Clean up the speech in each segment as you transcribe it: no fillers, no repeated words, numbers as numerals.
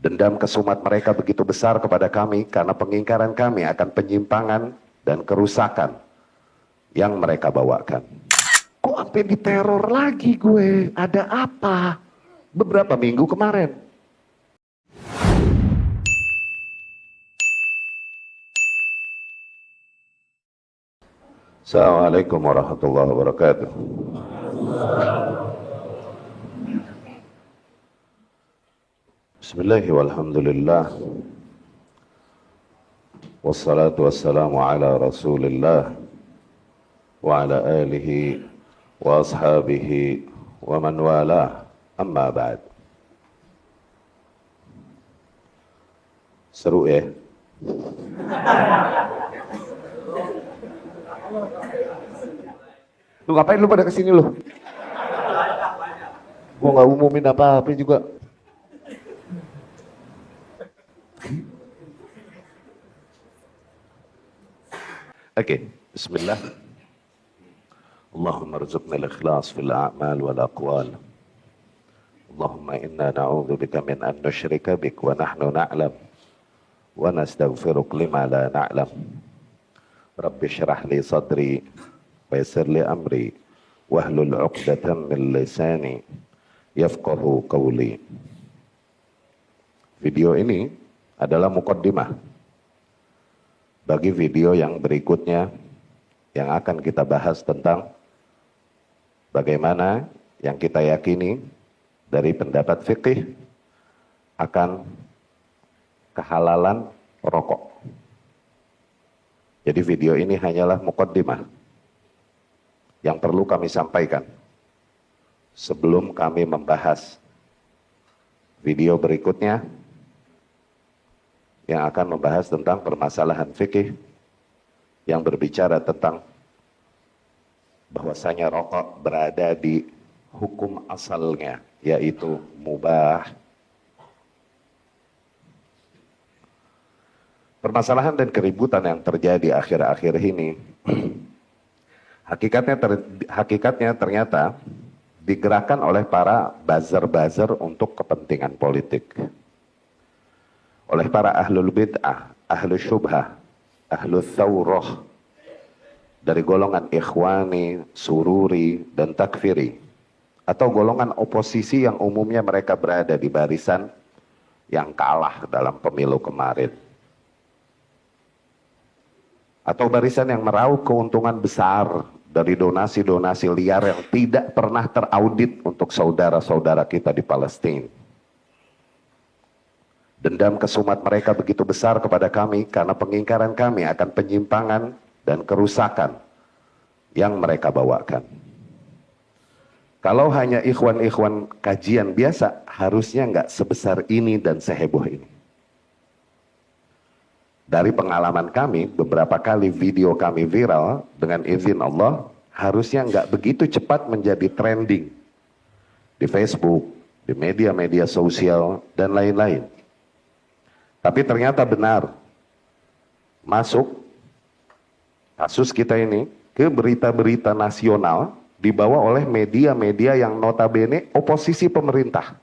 Dendam kesumat mereka begitu besar kepada kami karena pengingkaran kami akan penyimpangan dan kerusakan yang mereka bawakan. Kok sampai diteror lagi gue? Ada apa? Beberapa minggu kemarin. Assalamualaikum warahmatullahi wabarakatuh. Bismillahirrahmanirrahim. Walhamdulillah. Wassalatu wassalamu ala Rasulillah wa ala alihi wa ashabihi wa man walah. Amma ba'd. Seru ya? Lu ngapain lu pada kesini lu? Gua nggak umumin apa-apa juga. Oke, bismillah. Allahumma rzuqna al-ikhlas fil a'mal wal aqwal. Allahumma inna na'udzubika min an nusyrika bik wa nahnu na'lam wa nastaghfiruka lima la na'lam. Rabbi shrah li sadri wa yassir li amri wahlul 'uqdatam min lisani yafqahu qawli. Video ini adalah muqaddimah bagi video yang berikutnya yang akan kita bahas tentang bagaimana yang kita yakini dari pendapat fikih akan kehalalan rokok. Jadi video ini hanyalah muqaddimah yang perlu kami sampaikan sebelum kami membahas video berikutnya yang akan membahas tentang permasalahan fikih yang berbicara tentang bahwasanya rokok berada di hukum asalnya, yaitu mubah. Permasalahan dan keributan yang terjadi akhir-akhir ini hakikatnya ternyata digerakkan oleh para buzzer-buzzer untuk kepentingan politik. Oleh para ahlul bid'ah, ahlul syubhah, ahlul thawrah, dari golongan ikhwani, sururi, dan takfiri, atau golongan oposisi yang umumnya mereka berada di barisan yang kalah dalam pemilu kemarin, atau barisan yang meraup keuntungan besar dari donasi-donasi liar yang tidak pernah teraudit untuk saudara-saudara kita di Palestina. Dendam kesumat mereka begitu besar kepada kami karena pengingkaran kami akan penyimpangan dan kerusakan yang mereka bawakan. Kalau hanya ikhwan-ikhwan kajian biasa, harusnya nggak sebesar ini dan seheboh ini. Dari pengalaman kami, beberapa kali video kami viral dengan izin Allah, harusnya nggak begitu cepat menjadi trending di Facebook, di media-media sosial, dan lain-lain. Tapi ternyata benar, masuk kasus kita ini ke berita-berita nasional dibawa oleh media-media yang notabene oposisi pemerintah.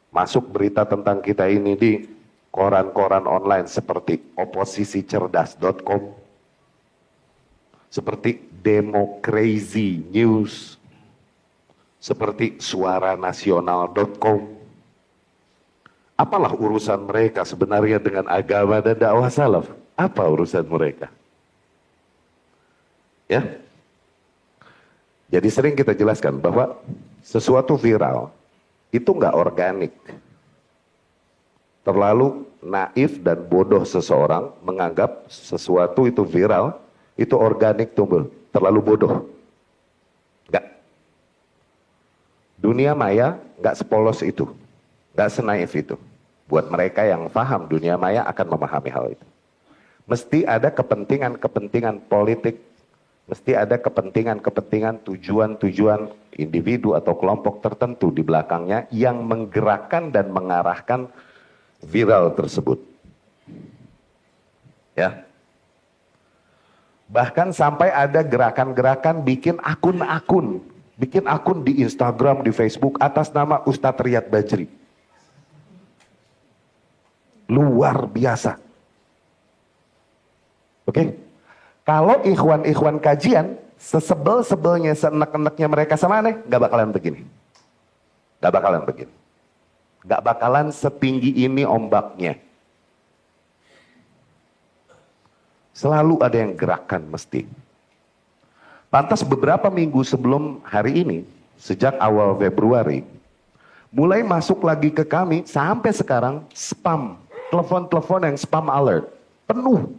Masuk berita tentang kita ini di koran-koran online seperti oposisicerdas.com, seperti Democrazy News, seperti suaranasional.com. Apalah urusan mereka sebenarnya dengan agama dan dakwah salaf? Apa urusan mereka? Ya. Jadi sering kita jelaskan bahwa sesuatu viral itu nggak organik. Terlalu naif dan bodoh seseorang menganggap sesuatu itu viral, itu organik tumbuh. Terlalu bodoh. Nggak. Dunia maya nggak sepolos itu. Nggak senaif itu. Buat mereka yang paham dunia maya akan memahami hal itu. Mesti ada kepentingan-kepentingan politik, mesti ada kepentingan-kepentingan, tujuan-tujuan individu atau kelompok tertentu di belakangnya yang menggerakkan dan mengarahkan viral tersebut. Ya. Bahkan sampai ada gerakan-gerakan bikin akun di Instagram, di Facebook atas nama Ustadz Riyad Bajri. Luar biasa. Oke? Kalau ikhwan-ikhwan kajian, sesebel-sebelnya, seenak-enaknya mereka sama aneh, gak bakalan begini. Gak bakalan begini. Gak bakalan setinggi ini ombaknya. Selalu ada yang gerakan mesti. Pantas beberapa minggu sebelum hari ini, sejak awal Februari, mulai masuk lagi ke kami sampai sekarang spam. Telepon-telepon yang spam alert. Penuh.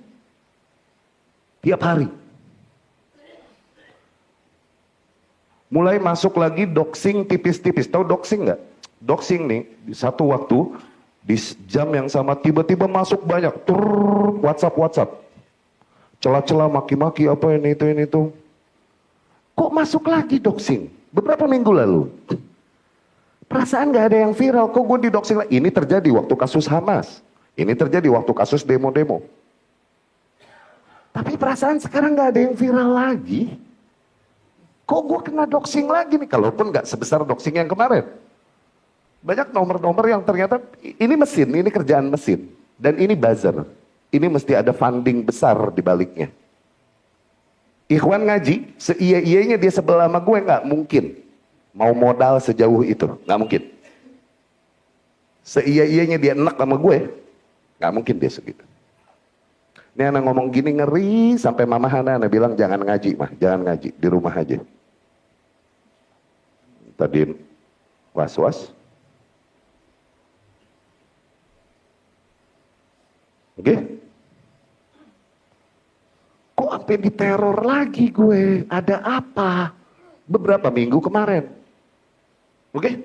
Tiap hari. Mulai masuk lagi doxing tipis-tipis. Tahu doxing nggak? Doxing nih, di satu waktu, di jam yang sama tiba-tiba masuk banyak. WhatsApp. Celah-celah, maki-maki, apa ini itu. Kok masuk lagi doxing? Beberapa minggu lalu. Perasaan nggak ada yang viral, kok gue di doxing lagi? Ini terjadi waktu kasus Hamas. Ini terjadi waktu kasus demo-demo. Tapi perasaan sekarang nggak ada yang viral lagi. Kok gue kena doxing lagi nih? Kalaupun nggak sebesar doxing yang kemarin. Banyak nomor-nomor yang ternyata ini mesin, ini kerjaan mesin. Dan ini buzzer. Ini mesti ada funding besar di baliknya. Ikhwan ngaji, seia-ianya dia sebelah sama gue nggak mungkin. Mau modal sejauh itu, nggak mungkin. Seia-ianya dia enak sama gue, nggak mungkin dia segitu. Ini anak ngomong gini ngeri, sampai Mama Hana bilang jangan ngaji mah, jangan ngaji, di rumah aja. Tadi was-was. Oke? Kok sampai diteror lagi gue? Ada apa? Beberapa minggu kemarin. Oke?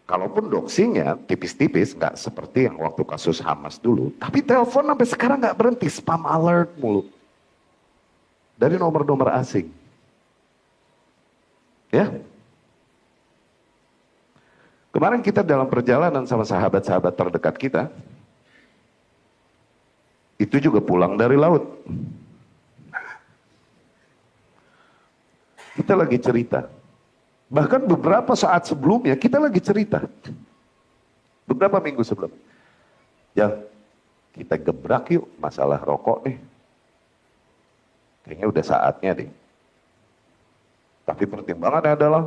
Kalaupun doxingnya tipis-tipis, nggak seperti yang waktu kasus Hamas dulu. Tapi telepon sampai sekarang nggak berhenti, spam alert mulu. Dari nomor-nomor asing. Ya? Kemarin kita dalam perjalanan sama sahabat-sahabat terdekat kita, itu juga pulang dari laut. Kita lagi cerita. Bahkan beberapa saat sebelumnya kita lagi cerita. Beberapa minggu sebelum. Ya, kita gebrak yuk masalah rokok nih. Kayaknya udah saatnya deh. Tapi pertimbangannya adalah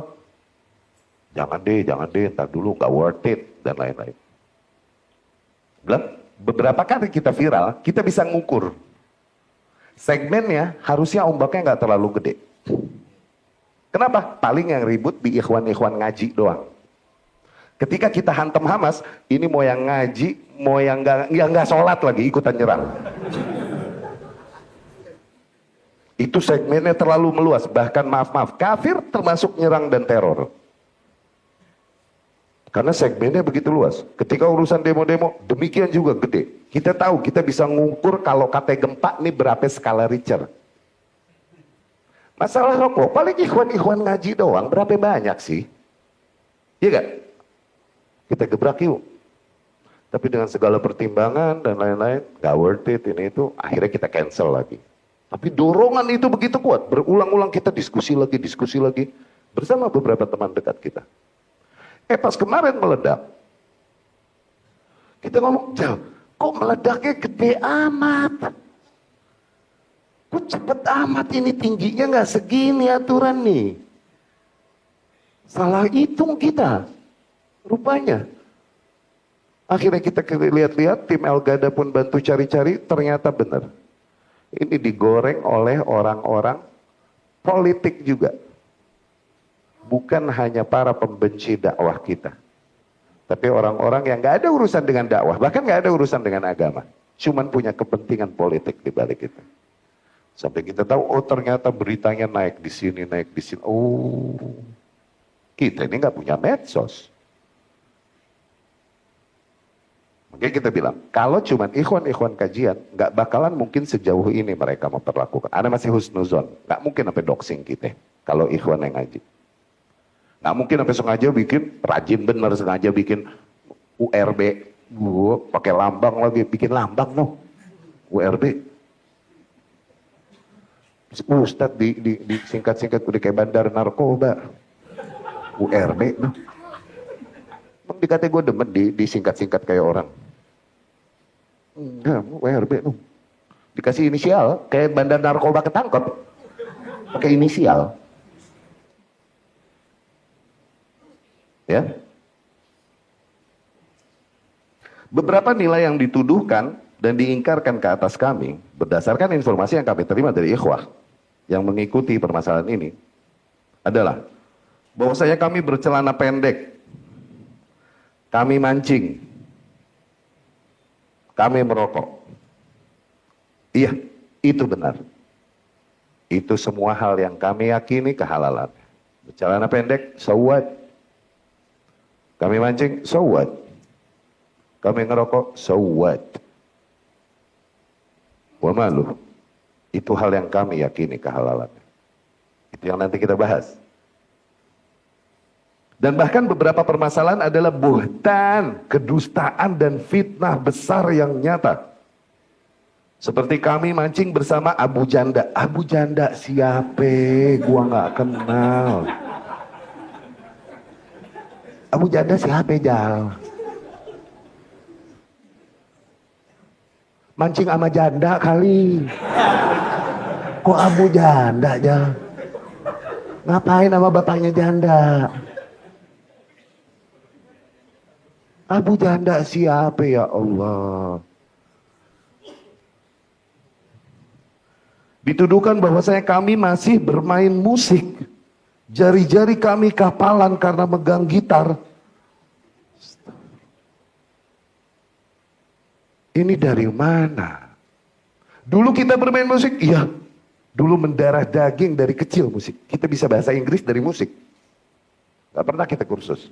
jangan deh, entar dulu, gak worth it, dan lain-lain. Beberapa kali kita viral, kita bisa ngukur. Segmennya harusnya ombaknya gak terlalu gede. Kenapa? Paling yang ribut di ikhwan-ikhwan ngaji doang. Ketika kita hantam Hamas, ini mau yang ngaji, mau yang nggak sholat lagi ikutan nyerang. Itu segmennya terlalu meluas, bahkan maaf, kafir termasuk nyerang dan teror. Karena segmennya begitu luas. Ketika urusan demo-demo, demikian juga gede. Kita tahu, kita bisa ngukur kalau kata gempa ini berapa skala Richter. Masalah rokok, paling ikhwan-ikhwan ngaji doang, berapa banyak sih? Iya gak? Kita gebrak yuk. Tapi dengan segala pertimbangan dan lain-lain, gak worth it ini itu, akhirnya kita cancel lagi. Tapi dorongan itu begitu kuat, berulang-ulang kita diskusi lagi, bersama beberapa teman dekat kita. Pas kemarin meledak, kita ngomong, kok meledaknya gede amat? Kok cepet amat ini, tingginya nggak segini aturan nih. Salah hitung kita, rupanya. Akhirnya kita lihat-lihat, tim Elgada pun bantu cari-cari, ternyata benar. Ini digoreng oleh orang-orang politik juga. Bukan hanya para pembenci dakwah kita. Tapi orang-orang yang nggak ada urusan dengan dakwah, bahkan nggak ada urusan dengan agama. Cuman punya kepentingan politik di balik itu. Sampai kita tahu, oh ternyata beritanya naik di sini. Oh, kita ini nggak punya medsos. Makanya kita bilang, kalau cuman ikhwan-ikhwan kajian, nggak bakalan mungkin sejauh ini mereka memperlakukan. Ada masih husnuzon, nggak mungkin sampai doxing kita, kalau ikhwan yang ngaji. Nggak mungkin sampai sengaja bikin, rajin bener sengaja bikin URB, pakai lambang lagi, bikin lambang no, URB. Ustadz di singkat-singkat udah kayak bandar narkoba. URB no. Emang Dikata gue demen disingkat-singkat kayak orang. Enggak, WRB tuh. Dikasih inisial, kayak bandar narkoba ketangkep. Pakai inisial. Ya. Beberapa nilai yang dituduhkan dan diingkarkan ke atas kami berdasarkan informasi yang kami terima dari ikhwah yang mengikuti permasalahan ini adalah bahwasanya kami bercelana pendek, kami mancing, kami merokok. Iya, itu benar. Itu semua hal yang kami yakini kehalalan. Bercelana pendek, so what? Kami mancing, so what? Kami ngerokok, so what? Wa malu. Itu hal yang kami yakini kehalalannya. Itu yang nanti kita bahas. Dan bahkan beberapa permasalahan adalah buhtan, kedustaan dan fitnah besar yang nyata. Seperti kami mancing bersama Abu Janda. Abu Janda siapa? Gua nggak kenal. Abu Janda siapa, Jal? Mancing sama janda kali. Kok Abu Janda, Jal? Ngapain sama bapaknya janda? Abu Janda siapa ya Allah? Dituduhkan bahwasanya kami masih bermain musik. Jari-jari kami kapalan karena megang gitar. Ini dari mana? Dulu kita bermain musik, iya. Dulu mendarah daging dari kecil musik. Kita bisa bahasa Inggris dari musik. Gak pernah kita kursus.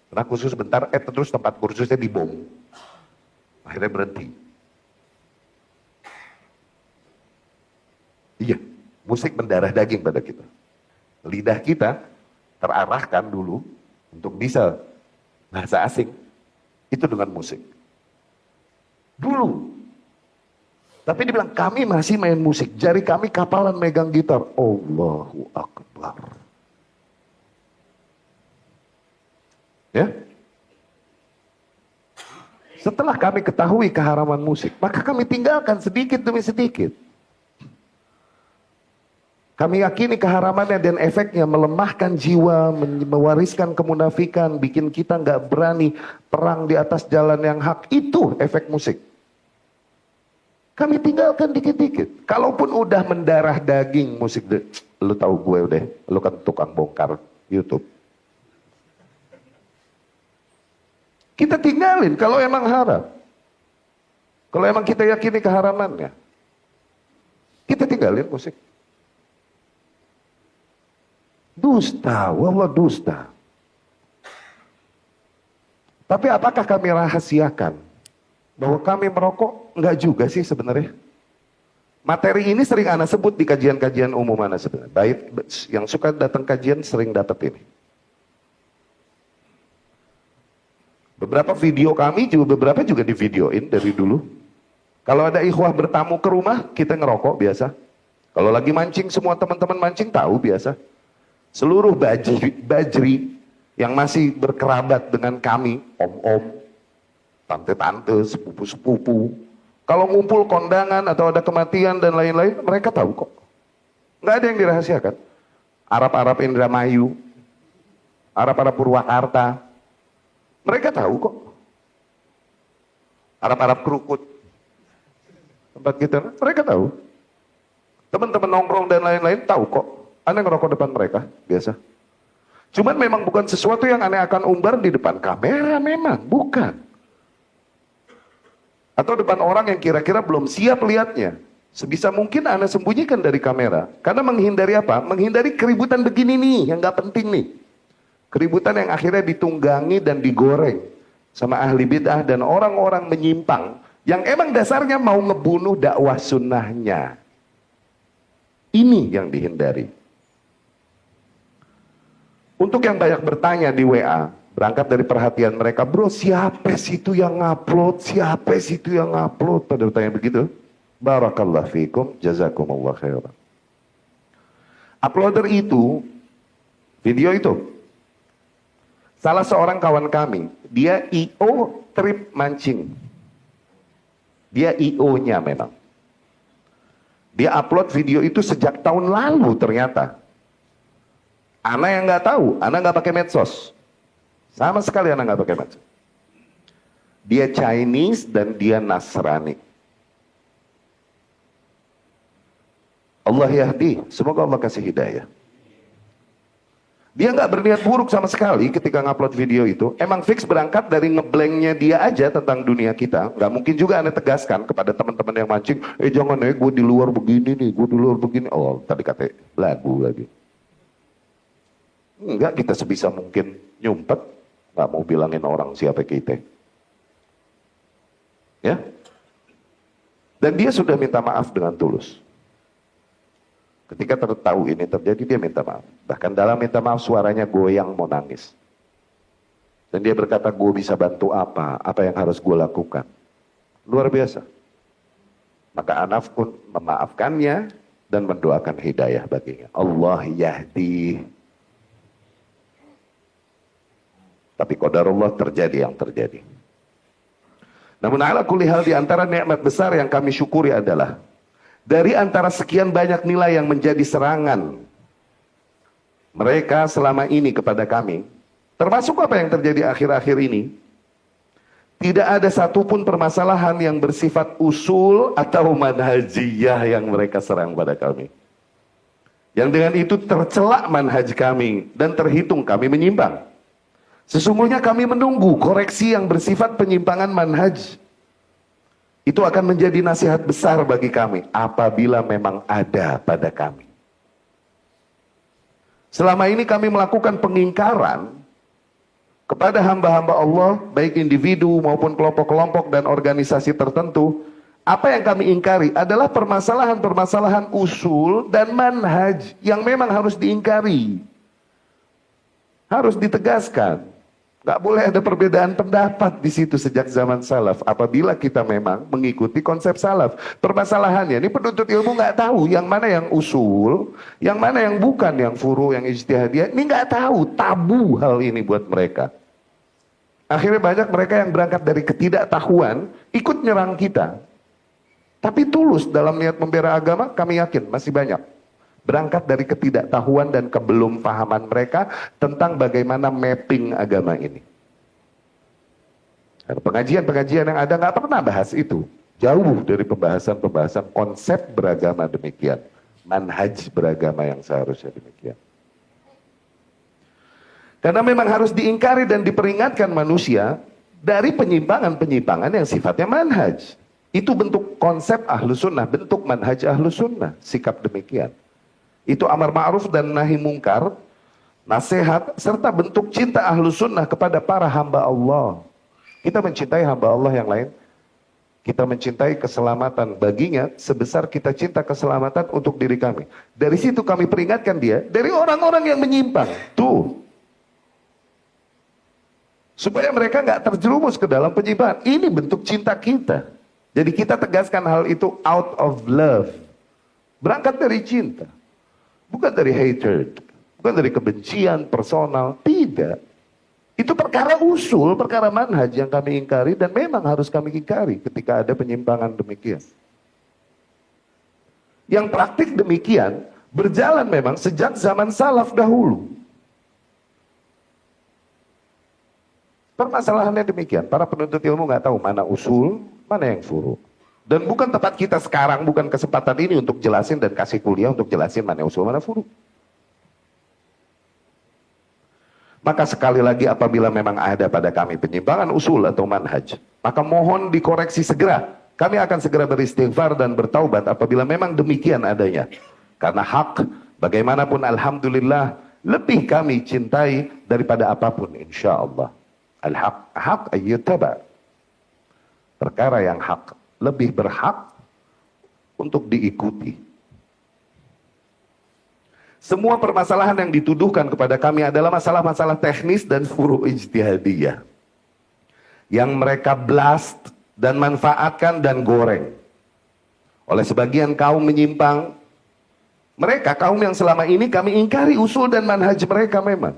Pernah kursus sebentar, terus tempat kursusnya dibom. Akhirnya berhenti. Iya, musik mendarah daging pada kita. Lidah kita terarahkan dulu untuk bisa bahasa asing. Itu dengan musik. Dulu. Tapi dibilang kami masih main musik. Jari kami kapalan megang gitar. Allahu Akbar. Ya. Setelah kami ketahui keharaman musik, maka kami tinggalkan sedikit demi sedikit. Kami yakini keharamannya dan efeknya melemahkan jiwa, mewariskan kemunafikan, bikin kita nggak berani perang di atas jalan yang hak. Itu efek musik. Kami tinggalkan dikit-dikit. Kalaupun udah mendarah daging musik, lu tahu gue udah, lu kan tukang bongkar YouTube. Kita tinggalin kalau emang haram. Kalau emang kita yakini keharamannya, kita tinggalin musik. Dusta, wallah dusta. Tapi apakah kami rahasiakan bahwa kami merokok? Enggak juga sih sebenarnya. Materi ini sering Ana sebut di kajian-kajian umum Ana sebenarnya. Baik yang suka datang kajian sering dapat ini. Beberapa video kami juga beberapa juga di videoin dari dulu. Kalau ada ikhwah bertamu ke rumah, kita ngerokok biasa. Kalau lagi mancing, semua teman-teman mancing tahu biasa. Seluruh bajri yang masih berkerabat dengan kami, om-om, tante-tante, sepupu-sepupu, kalau ngumpul kondangan atau ada kematian dan lain-lain, mereka tahu kok. Nggak ada yang dirahasiakan. Arab-Arab Indramayu, Arab-Arab Purwakarta, mereka tahu kok. Arab-Arab Krukut, tempat kita, mereka tahu. Teman-teman nongkrong dan lain-lain tahu kok. Aneh ngerokok depan mereka, biasa. Cuman memang bukan sesuatu yang aneh akan umbar di depan kamera, memang, bukan. Atau depan orang yang kira-kira belum siap lihatnya. Sebisa mungkin aneh sembunyikan dari kamera. Karena menghindari apa? Menghindari keributan begini nih, yang gak penting nih. Keributan yang akhirnya ditunggangi dan digoreng sama ahli bid'ah dan orang-orang menyimpang. Yang emang dasarnya mau ngebunuh dakwah sunnahnya. Ini yang dihindari. Untuk yang banyak bertanya di WA, berangkat dari perhatian mereka, bro siapa situ yang ngupload, siapa situ yang ngupload, pada bertanya begitu. Barakallah fikum, jazakumullah khairan. Uploader itu, video itu, Salah seorang kawan kami, dia IO trip mancing. Dia IO-nya memang. Dia upload video itu sejak tahun lalu ternyata. Ana yang nggak tahu, Ana nggak pakai medsos. Sama sekali Ana nggak pakai medsos. Dia Chinese dan dia Nasrani. Allah yahdi, semoga Allah kasih hidayah. Dia nggak berniat buruk sama sekali ketika ngupload video itu. Emang fix berangkat dari ngeblanknya dia aja tentang dunia kita. Nggak mungkin juga Anda tegaskan kepada teman-teman yang mancing, jangan gue di luar begini nih, gue di luar begini. Oh, tadi kata lagu lagi. Enggak, kita sebisa mungkin nyumpet, nggak mau bilangin orang siapa kita. Ya. Dan dia sudah minta maaf dengan tulus. Ketika tahu ini terjadi, dia minta maaf. Bahkan dalam minta maaf suaranya goyang mau nangis. Dan dia berkata, gue bisa bantu apa? Apa yang harus gue lakukan? Luar biasa. Maka Anaf pun memaafkannya dan mendoakan hidayah baginya. Allah yahdi. Tapi qadarullah terjadi yang terjadi. Namun ala kulli hal, di antara nikmat besar yang kami syukuri adalah dari antara sekian banyak nilai yang menjadi serangan mereka selama ini kepada kami, termasuk apa yang terjadi akhir-akhir ini, tidak ada satupun permasalahan yang bersifat usul atau manhajiyah yang mereka serang pada kami. Yang dengan itu tercelak manhaj kami dan terhitung kami menyimpang. Sesungguhnya kami menunggu koreksi yang bersifat penyimpangan manhaj. Itu akan menjadi nasihat besar bagi kami apabila memang ada pada kami. Selama ini kami melakukan pengingkaran kepada hamba-hamba Allah, baik individu maupun kelompok-kelompok dan organisasi tertentu. Apa yang kami ingkari adalah permasalahan-permasalahan usul dan manhaj yang memang harus diingkari. Harus ditegaskan. Gak boleh ada perbedaan pendapat di situ sejak zaman salaf. Apabila kita memang mengikuti konsep salaf. Permasalahannya, ini penuntut ilmu gak tahu yang mana yang usul, yang mana yang bukan, yang furu, yang ijtihadiyah. Ini gak tahu, tabu hal ini buat mereka. Akhirnya banyak mereka yang berangkat dari ketidaktahuan, ikut nyerang kita. Tapi tulus dalam niat membela agama, kami yakin masih banyak. Berangkat dari ketidaktahuan dan kebelum pahaman mereka tentang bagaimana mapping agama ini. Pengajian-pengajian yang ada nggak pernah bahas itu. Jauh dari pembahasan-pembahasan konsep beragama demikian. Manhaj beragama yang seharusnya demikian. Karena memang harus diingkari dan diperingatkan manusia dari penyimpangan-penyimpangan yang sifatnya manhaj. Itu bentuk konsep ahlus sunnah, bentuk manhaj ahlus sunnah. Sikap demikian. Itu amar ma'ruf dan nahi mungkar, nasihat, serta bentuk cinta ahlus sunnah kepada para hamba Allah. Kita mencintai hamba Allah yang lain, kita mencintai keselamatan baginya sebesar kita cinta keselamatan untuk diri kami. Dari situ kami peringatkan dia dari orang-orang yang menyimpang. Tuh. Supaya mereka nggak terjerumus ke dalam penyimpangan. Ini bentuk cinta kita. Jadi kita tegaskan hal itu out of love. Berangkat dari cinta. Bukan dari hatred, bukan dari kebencian personal, tidak. Itu perkara usul, perkara manhaj yang kami ingkari dan memang harus kami ingkari ketika ada penyimpangan demikian. Yang praktik demikian berjalan memang sejak zaman salaf dahulu. Permasalahannya demikian, para penuntut ilmu nggak tahu mana usul, mana yang furu. Dan bukan tempat kita sekarang, bukan kesempatan ini untuk jelasin dan kasih kuliah untuk jelasin mana usul, mana furu. Maka sekali lagi apabila memang ada pada kami penyimpangan usul atau manhaj, maka mohon dikoreksi segera. Kami akan segera beristighfar dan bertaubat apabila memang demikian adanya. Karena hak, bagaimanapun alhamdulillah, lebih kami cintai daripada apapun insya Allah. Al-haq, hak ayyutaba. Perkara yang hak, lebih berhak untuk diikuti. Semua permasalahan yang dituduhkan kepada kami adalah masalah-masalah teknis dan furu' ijtihadiyah. Yang mereka blast dan manfaatkan dan goreng. Oleh sebagian kaum menyimpang. Mereka kaum yang selama ini kami ingkari usul dan manhaj mereka memang.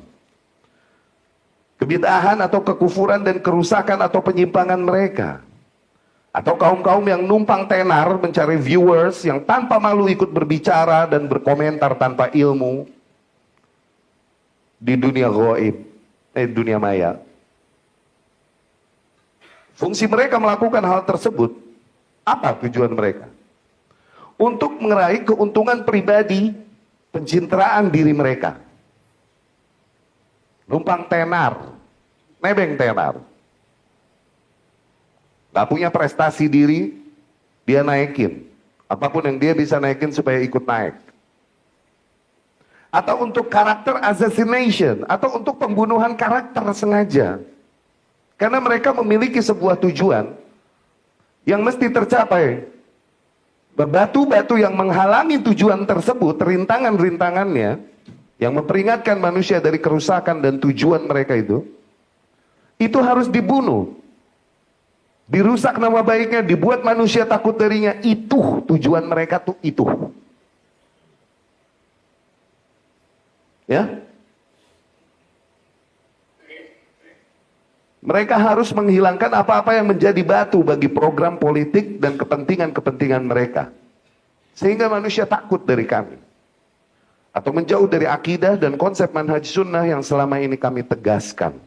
kebid'ahan atau kekufuran dan kerusakan atau penyimpangan mereka. Atau kaum-kaum yang numpang tenar mencari viewers yang tanpa malu ikut berbicara dan berkomentar tanpa ilmu di dunia gaib, dunia maya. Fungsi mereka melakukan hal tersebut, apa tujuan mereka? Untuk meraih keuntungan pribadi, pencitraan diri mereka. Numpang tenar, nebeng tenar. Gak punya prestasi diri, dia naikin. Apapun yang dia bisa naikin supaya ikut naik. Atau untuk karakter assassination, atau untuk pembunuhan karakter sengaja. Karena mereka memiliki sebuah tujuan yang mesti tercapai. Batu-batu yang menghalangi tujuan tersebut, rintangan-rintangannya, yang memperingatkan manusia dari kerusakan dan tujuan mereka itu harus dibunuh. Dirusak nama baiknya, dibuat manusia takut darinya. Itu tujuan mereka tuh itu. Ya. Mereka harus menghilangkan apa-apa yang menjadi batu bagi program politik dan kepentingan-kepentingan mereka. Sehingga manusia takut dari kami. Atau menjauh dari akidah dan konsep manhaj sunnah yang selama ini kami tegaskan.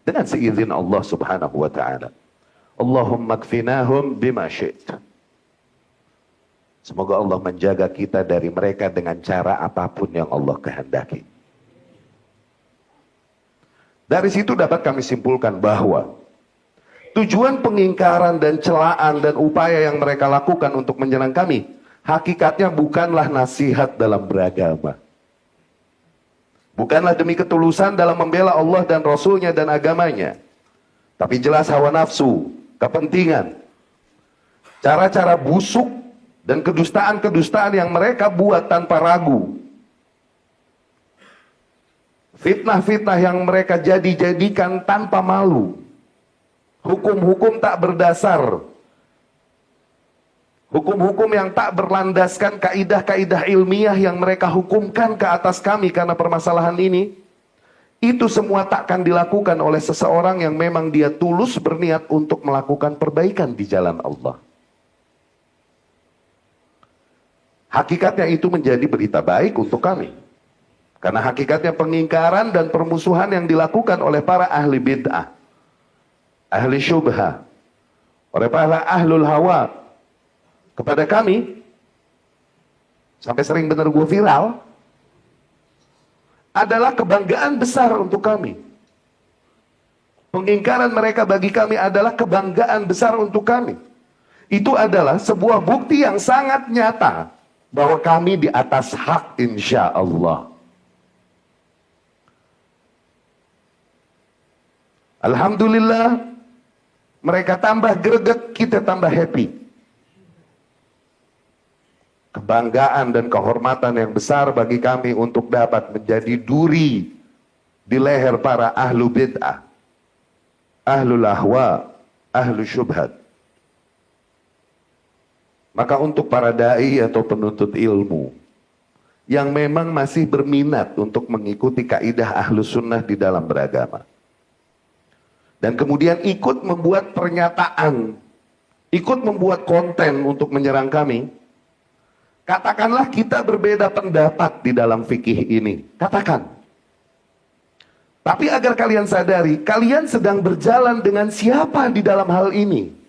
Dengan seizin Allah subhanahu wa ta'ala. Allahumma kfinahum bima syi'ta. Semoga Allah menjaga kita dari mereka dengan cara apapun yang Allah kehendaki. Dari situ dapat kami simpulkan bahwa tujuan pengingkaran dan celaan dan upaya yang mereka lakukan untuk menyerang kami, hakikatnya bukanlah nasihat dalam beragama. Bukanlah demi ketulusan dalam membela Allah dan Rasulnya dan agamanya. Tapi jelas hawa nafsu, kepentingan, cara-cara busuk, dan kedustaan-kedustaan yang mereka buat tanpa ragu. Fitnah-fitnah yang mereka jadikan tanpa malu. Hukum-hukum tak berdasar. Hukum-hukum yang tak berlandaskan kaidah-kaidah ilmiah yang mereka hukumkan ke atas kami karena permasalahan ini. Itu semua takkan dilakukan oleh seseorang yang memang dia tulus berniat untuk melakukan perbaikan di jalan Allah. Hakikatnya itu menjadi berita baik untuk kami. Karena hakikatnya pengingkaran dan permusuhan yang dilakukan oleh para ahli bid'ah, ahli syubhah, oleh para ahlul hawa, kepada kami, sampai sering benar gue viral, adalah kebanggaan besar untuk kami. Pengingkaran mereka bagi kami adalah kebanggaan besar untuk kami. Itu adalah sebuah bukti yang sangat nyata bahwa kami di atas hak insya Allah. Alhamdulillah, mereka tambah greget, kita tambah happy. Kebanggaan dan kehormatan yang besar bagi kami untuk dapat menjadi duri di leher para ahlu bid'ah, ahlul ahwa, ahlu syubhat. Maka untuk para da'i atau penuntut ilmu yang memang masih berminat untuk mengikuti kaidah ahlu sunnah di dalam beragama, dan kemudian ikut membuat pernyataan, ikut membuat konten untuk menyerang kami, katakanlah kita berbeda pendapat di dalam fikih ini. Katakan. Tapi agar kalian sadari, kalian sedang berjalan dengan siapa di dalam hal ini?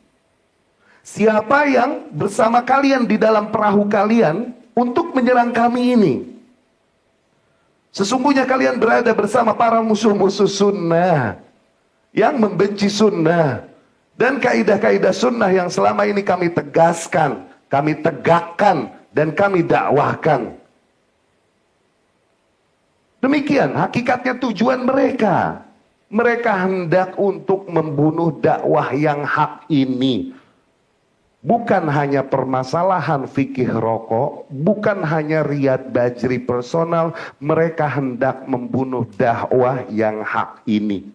Siapa yang bersama kalian di dalam perahu kalian untuk menyerang kami ini? Sesungguhnya kalian berada bersama para musuh-musuh sunnah yang membenci sunnah dan kaidah-kaidah sunnah yang selama ini kami tegaskan, kami tegakkan, dan kami dakwahkan. Demikian hakikatnya tujuan mereka. Mereka hendak untuk membunuh dakwah yang hak ini. Bukan hanya permasalahan fikih rokok, bukan hanya Riyad Bajri personal, mereka hendak membunuh dakwah yang hak ini.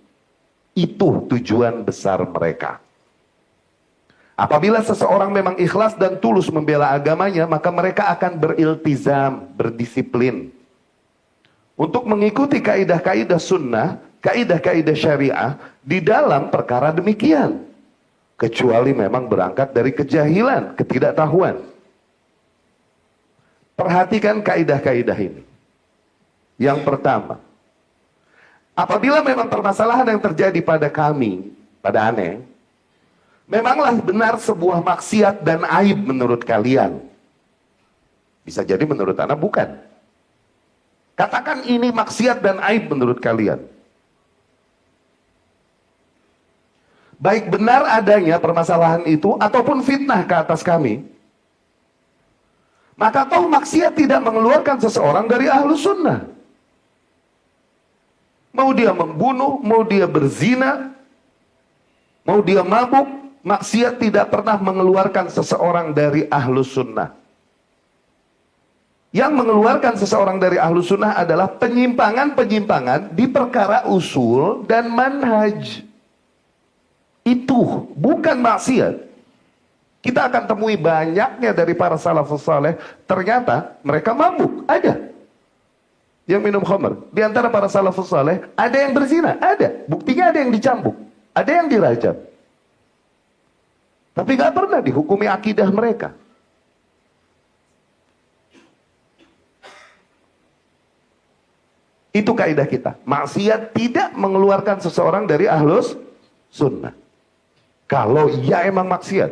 Itu tujuan besar mereka. Apabila seseorang memang ikhlas dan tulus membela agamanya, maka mereka akan beriltizam, berdisiplin untuk mengikuti kaidah-kaidah sunnah kaidah-kaidah syariah di dalam perkara demikian. Kecuali memang berangkat dari kejahilan, ketidaktahuan. Perhatikan kaidah-kaidah ini. Yang pertama, apabila memang permasalahan yang terjadi pada kami, pada aneh, memanglah benar sebuah maksiat dan aib menurut kalian. Bisa jadi menurut anak bukan. Katakan ini maksiat dan aib menurut kalian. Baik benar adanya permasalahan itu ataupun fitnah ke atas kami, maka toh maksiat tidak mengeluarkan seseorang dari ahlus sunnah. Mau dia membunuh, mau dia berzina, mau dia mabuk, maksiat tidak pernah mengeluarkan seseorang dari ahlus sunnah. Yang mengeluarkan seseorang dari ahlus sunnah adalah penyimpangan-penyimpangan di perkara usul dan manhaj. Itu bukan maksiat. Kita akan temui banyaknya dari para salafus saleh, ternyata mereka mabuk, ada. Yang minum khamr. Di antara para salafus saleh, ada yang berzina, ada. Buktinya ada yang dicambuk, ada yang dirajam. Tapi gak pernah dihukumi akidah mereka. Itu kaidah kita. Maksiat tidak mengeluarkan seseorang dari ahlus sunnah. Kalau iya emang maksiat.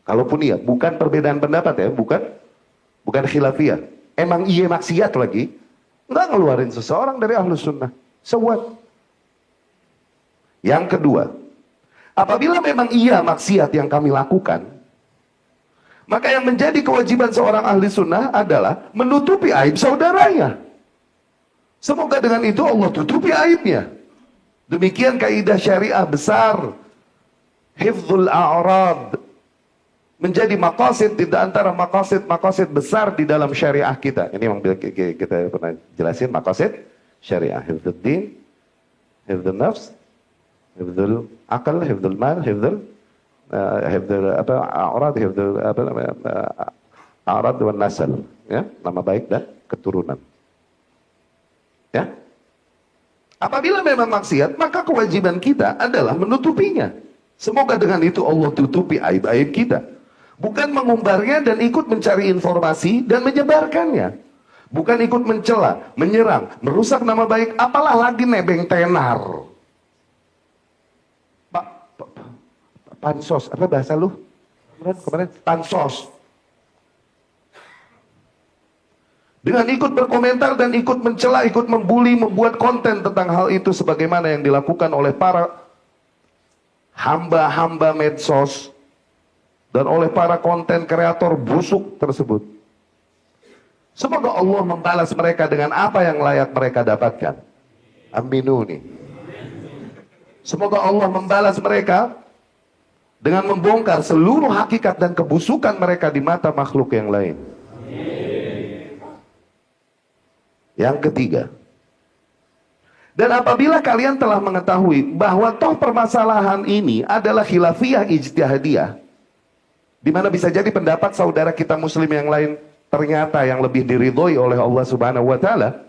Kalaupun iya, bukan perbedaan pendapat ya, bukan khilafiyah. Emang iya maksiat lagi, nggak ngeluarin seseorang dari ahlus sunnah. So what? Yang kedua, apabila memang iya maksiat yang kami lakukan, maka yang menjadi kewajiban seorang ahli sunnah adalah menutupi aib saudaranya. Semoga dengan itu Allah tutupi aibnya. Demikian kaidah syariah besar. Hifdzul a'rad. Menjadi maqasid di antara maqasid besar di dalam syariah kita. Ini yang kita pernah jelasin, maqasid syariah. Hifdzul din, hifdzul nafs, hifdzul akal, hifdzul mal, hifdzul a'rad, hifdzul a'rad wan nasal. Ya, nama baik dan keturunan. Ya. Apabila memang maksiat, maka kewajiban kita adalah menutupinya. Semoga dengan itu Allah tutupi aib-aib kita. Bukan mengumbarnya dan ikut mencari informasi dan menyebarkannya. Bukan ikut mencela, menyerang, merusak nama baik, apalah lagi nebeng tenar. Pansos, apa bahasa lu? Kemarin pansos. Dengan ikut berkomentar dan ikut mencela, ikut membuli, membuat konten tentang hal itu sebagaimana yang dilakukan oleh para hamba-hamba medsos dan oleh para konten kreator busuk tersebut. Semoga Allah membalas mereka dengan apa yang layak mereka dapatkan. Aminuni. Semoga Allah membalas mereka dengan membongkar seluruh hakikat dan kebusukan mereka di mata makhluk yang lain. Yang ketiga, dan apabila kalian telah mengetahui bahwa toh permasalahan ini adalah khilafiyah ijtihadiyah, di mana bisa jadi pendapat saudara kita muslim yang lain ternyata yang lebih diridhoi oleh Allah Subhanahu wa taala,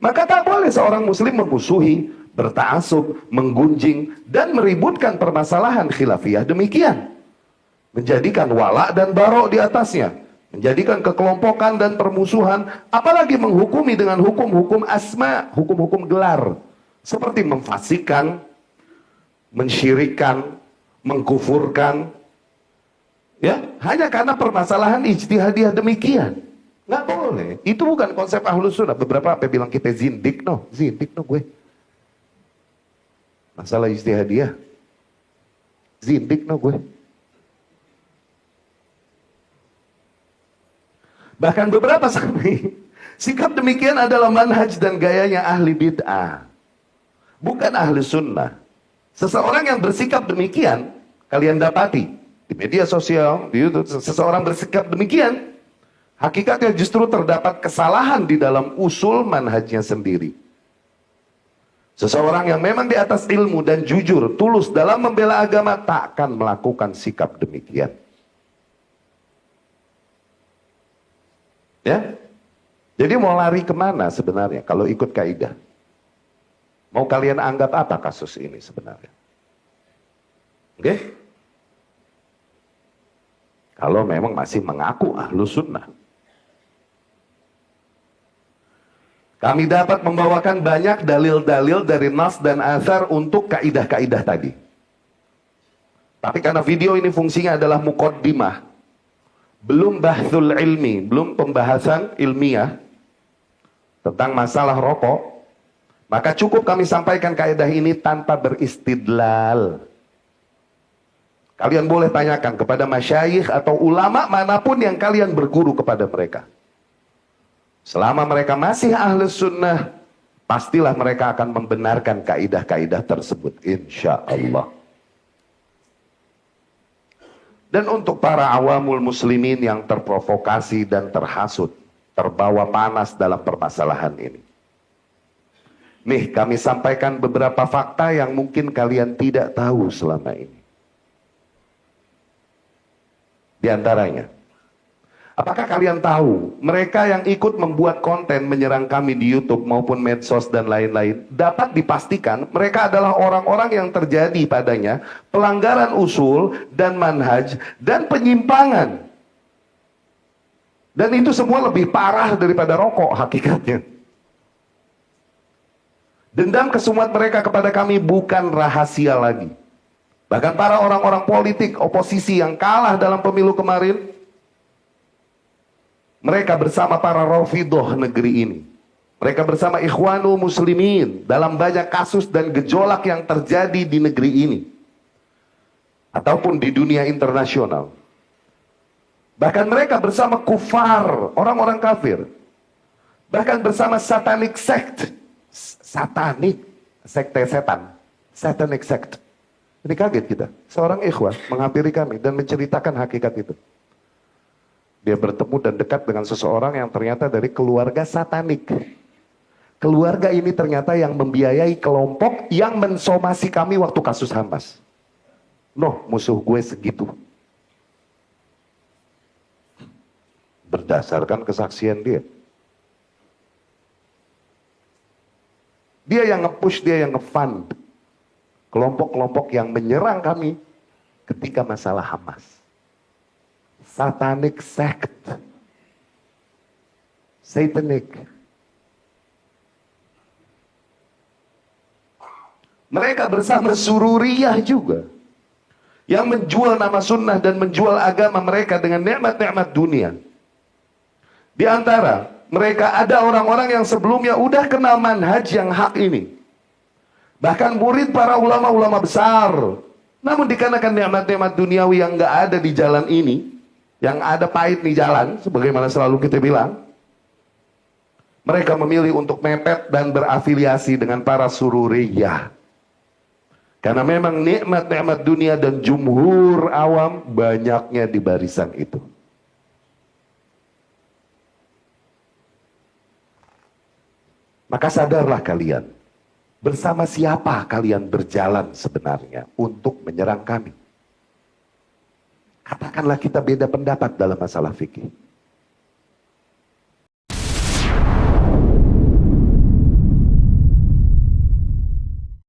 maka tak boleh seorang muslim memusuhi, berta'assub, menggunjing dan meributkan permasalahan khilafiyah demikian. Menjadikan wala dan barok di atasnya, menjadikan kekelompokan dan permusuhan, apalagi menghukumi dengan hukum-hukum asma, hukum-hukum gelar, seperti memfasikan, mensyirikan, mengkufurkan, ya, hanya karena permasalahan ijtihadiyah demikian. Nggak boleh. Itu bukan konsep ahlus sunnah. Beberapa apa bilang kita zindik no gue. Masalah ijtihadiyah, zindik no gue. Bahkan beberapa sampai sikap demikian adalah manhaj dan gayanya ahli bid'ah, bukan ahli sunnah. Seseorang yang bersikap demikian, kalian dapati di media sosial, di YouTube, seseorang bersikap demikian, hakikatnya justru terdapat kesalahan di dalam usul manhajnya sendiri. Seseorang yang memang di atas ilmu dan jujur, tulus dalam membela agama, tak akan melakukan sikap demikian. Ya, jadi mau lari kemana sebenarnya kalau ikut kaidah? Mau kalian anggap apa kasus ini sebenarnya? Oke? Kalau memang masih mengaku Ahlus Sunnah. Kami dapat membawakan banyak dalil-dalil dari nas dan athar untuk kaidah-kaidah tadi. Tapi karena video ini fungsinya adalah muqaddimah, belum bahthul ilmi, belum pembahasan ilmiah tentang masalah rokok, maka cukup kami sampaikan kaidah ini tanpa beristidlal. Kalian boleh tanyakan kepada masyayikh atau ulama manapun yang kalian berguru kepada mereka. Selama mereka masih Ahlus Sunnah, pastilah mereka akan membenarkan kaidah-kaidah tersebut, insya Allah. Dan untuk para awamul muslimin yang terprovokasi dan terhasut, terbawa panas dalam permasalahan ini. Nih, kami sampaikan beberapa fakta yang mungkin kalian tidak tahu selama ini. Di antaranya, apakah kalian tahu mereka yang ikut membuat konten menyerang kami di YouTube maupun medsos dan lain-lain, dapat dipastikan mereka adalah orang-orang yang terjadi padanya pelanggaran usul dan manhaj dan penyimpangan. Dan itu semua lebih parah daripada rokok hakikatnya. Dendam kesumat mereka kepada kami bukan rahasia lagi. Bahkan para orang-orang politik oposisi yang kalah dalam pemilu kemarin, mereka bersama para Rafidah negeri ini, mereka bersama Ikhwanul Muslimin dalam banyak kasus dan gejolak yang terjadi di negeri ini ataupun di dunia internasional. Bahkan mereka bersama kufar, orang-orang kafir, bahkan bersama satanic sect, satanik, sekte setan, satanic sect. Ini kaget kita, seorang ikhwan menghampiri kami dan menceritakan hakikat itu. Dia bertemu dan dekat dengan seseorang yang ternyata dari keluarga satanik. Keluarga ini ternyata yang membiayai kelompok yang mensomasi kami waktu kasus Hamas. Noh, musuh gue segitu. Berdasarkan kesaksian dia. Dia yang nge-push, dia yang nge-fund kelompok-kelompok yang menyerang kami ketika masalah Hamas. Satanic sect. Satanic. Mereka bersama Sururiyah juga, yang menjual nama sunnah dan menjual agama mereka dengan nikmat-nikmat dunia. Di antara mereka ada orang-orang yang sebelumnya udah kenal manhaj yang hak ini. Bahkan murid para ulama-ulama besar. Namun dikarenakan nikmat-nikmat duniawi yang nggak ada di jalan ini, yang ada pahit di jalan, sebagaimana selalu kita bilang, mereka memilih untuk mepet dan berafiliasi dengan para sururiyah. Karena memang nikmat-nikmat dunia dan jumhur awam banyaknya di barisan itu. Maka sadarlah kalian, bersama siapa kalian berjalan sebenarnya untuk menyerang kami. Katakanlah kita beda pendapat dalam masalah fikih.